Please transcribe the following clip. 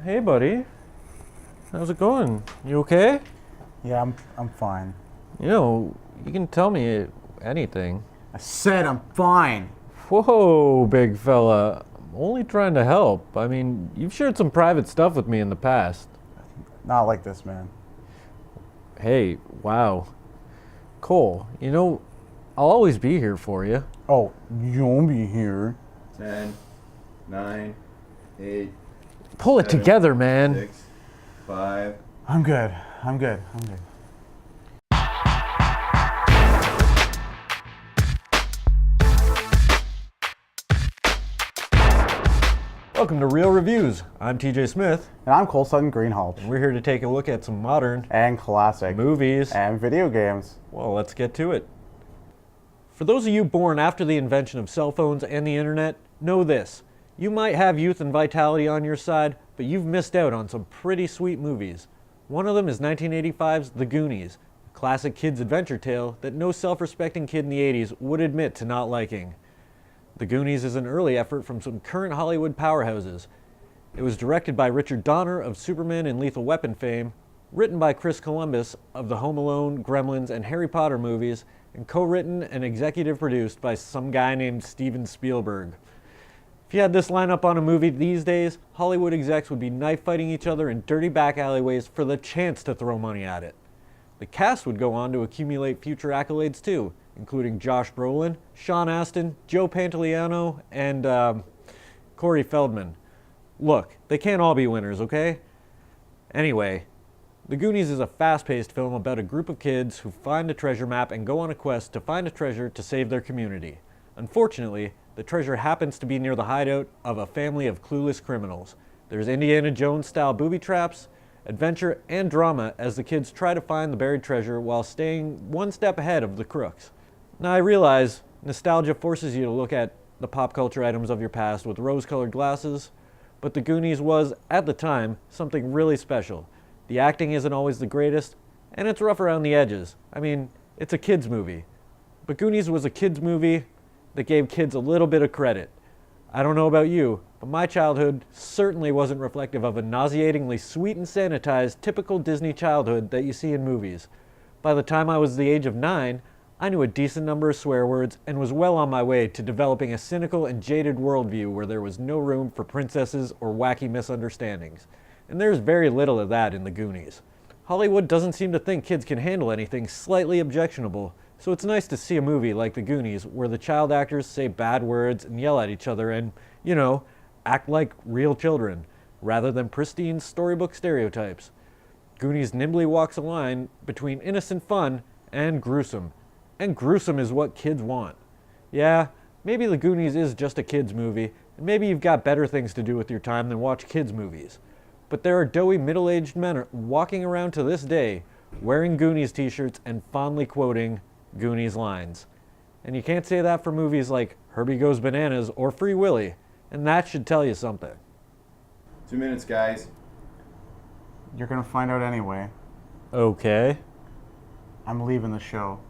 Hey, buddy. How's it going? You okay? Yeah, I'm fine. You can tell me anything. I said I'm fine. Whoa, big fella. I'm only trying to help. I mean, you've shared some private stuff with me in the past. Not like this, man. Hey, wow. Cole, I'll always be here for you. Oh, you'll be here. 10, 9, 8, Pull it 7, together, man. 6, 5. I'm good. I'm good. Welcome to Real Reviews. I'm TJ Smith, And I'm Cole Sutton Greenhalgh. and we're here to take a look at some modern And classic. movies. And video games. Well, let's get to it. For those of you born after the invention of cell phones and the internet, know this. You might have youth and vitality on your side, but you've missed out on some pretty sweet movies. One of them is 1985's The Goonies, a classic kids' adventure tale that no self-respecting kid in the 80s would admit to not liking. The Goonies is an early effort from some current Hollywood powerhouses. It was directed by Richard Donner of Superman and Lethal Weapon fame, written by Chris Columbus of the Home Alone, Gremlins, and Harry Potter movies, and co-written and executive produced by some guy named Steven Spielberg. If you had this lineup on a movie these days, Hollywood execs would be knife fighting each other in dirty back alleyways for the chance to throw money at it. The cast would go on to accumulate future accolades too, including Josh Brolin, Sean Astin, Joe Pantoliano, and Corey Feldman. Look, they can't all be winners, okay? Anyway, The Goonies is a fast-paced film about a group of kids who find a treasure map and go on a quest to find a treasure to save their community. Unfortunately, the treasure happens to be near the hideout of a family of clueless criminals. There's Indiana Jones-style booby traps, adventure, and drama as the kids try to find the buried treasure while staying one step ahead of the crooks. Now, I realize nostalgia forces you to look at the pop culture items of your past with rose-colored glasses, but The Goonies was, at the time, something really special. The acting isn't always the greatest, and it's rough around the edges. I mean, it's a kids' movie. But Goonies was a kids' movie that gave kids a little bit of credit. I don't know about you, but my childhood certainly wasn't reflective of a nauseatingly sweet and sanitized typical Disney childhood that you see in movies. By the time I was the age of 9, I knew a decent number of swear words and was well on my way to developing a cynical and jaded worldview where there was no room for princesses or wacky misunderstandings. And there's very little of that in The Goonies. Hollywood doesn't seem to think kids can handle anything slightly objectionable, so it's nice to see a movie like The Goonies where the child actors say bad words and yell at each other and, act like real children, rather than pristine storybook stereotypes. Goonies nimbly walks a line between innocent fun and gruesome. And gruesome is what kids want. Yeah, maybe The Goonies is just a kids movie, and maybe you've got better things to do with your time than watch kids movies. But there are doughy middle-aged men walking around to this day wearing Goonies t-shirts and fondly quoting Goonies lines. And you can't say that for movies like Herbie Goes Bananas or Free Willy, and that should tell you something. 2 minutes, guys. You're gonna find out anyway. Okay. I'm leaving the show.